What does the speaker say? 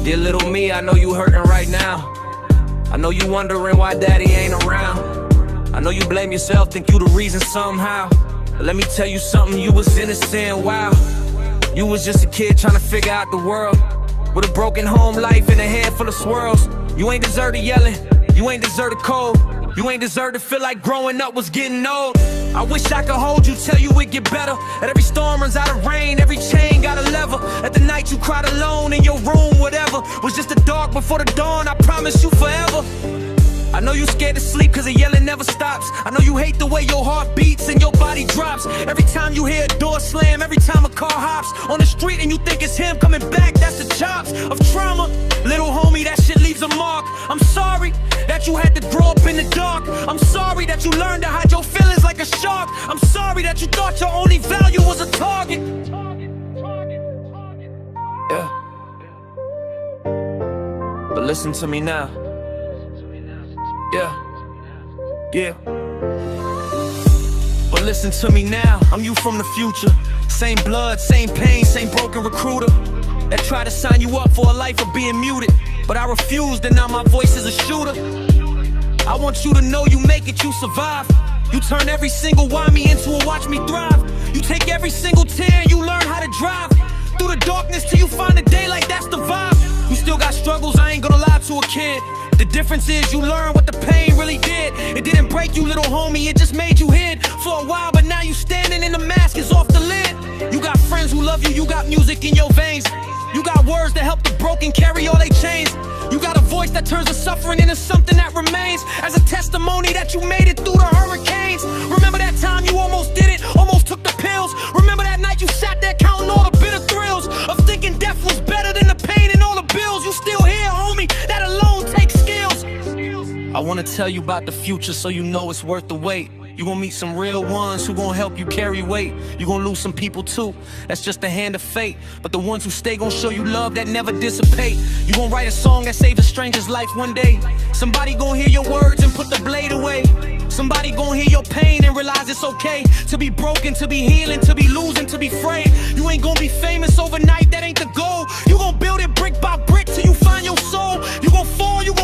Dear little me, I know you hurting right now. I know you wondering why daddy ain't around. I know you blame yourself, think you the reason somehow. But let me tell you something, you was innocent, wow. You was just a kid trying to figure out the world, with a broken home life and a head full of swirls. You ain't deserve the yelling, you ain't deserve the cold, you ain't deserve to feel like growing up was getting old. I wish I could hold you, tell you it get better. That every storm runs out of rain, every chain got a lever. That the night you cried alone in your room, whatever, was just the dark before the dawn, I promise you forever. I know you scared to sleep cause the yelling never stops. I know you hate the way your heart beats and your body drops every time you hear a door slam, every time a car hops on the street and you think it's him coming back. That's the chops of trauma. Little homie, that shit leaves a mark. I'm sorry that you had to grow up in the dark. I'm sorry that you learned to hide your feelings like a shark. I'm sorry that you thought your only value was a target. Yeah. But listen to me now. Yeah. But listen to me now, I'm you from the future. Same blood, same pain, same broken recruiter that tried to sign you up for a life of being muted, but I refused and now my voice is a shooter. I want you to know you make it, you survive. You turn every single why me into a watch me thrive. You take every single tear and you learn how to drive through the darkness till you find the daylight, that's the vibe. You still got struggles, I ain't gonna lie to a kid. The difference is you learn what the pain really did. It didn't break you, little homie, it just made you hid for a while, but now you standing and the mask is off the lid. You got friends who love you, you got music in your veins. You got words that help the broken carry all they chains. You got a voice that turns the suffering into something that remains as a testimony that you made it through the hurricanes. Remember that time you almost did it, almost took the pills. Remember that night you sat there counting all the bitter thrills of thinking death was better than the pain and all the bills. You still here, homie, that alone takes skills. I wanna tell you about the future so you know it's worth the wait. You gon' meet some real ones who gon' help you carry weight. You gon' lose some people too, that's just the hand of fate. But the ones who stay gon' show you love that never dissipate. You gon' write a song that saves a stranger's life one day. Somebody gon' hear your words and put the blade away. Somebody gon' hear your pain and realize it's okay to be broken, to be healing, to be losing, to be frayed. You ain't gon' be famous overnight, that ain't the goal. You gon' build it brick by brick till you find your soul. You gon' fall, you gon'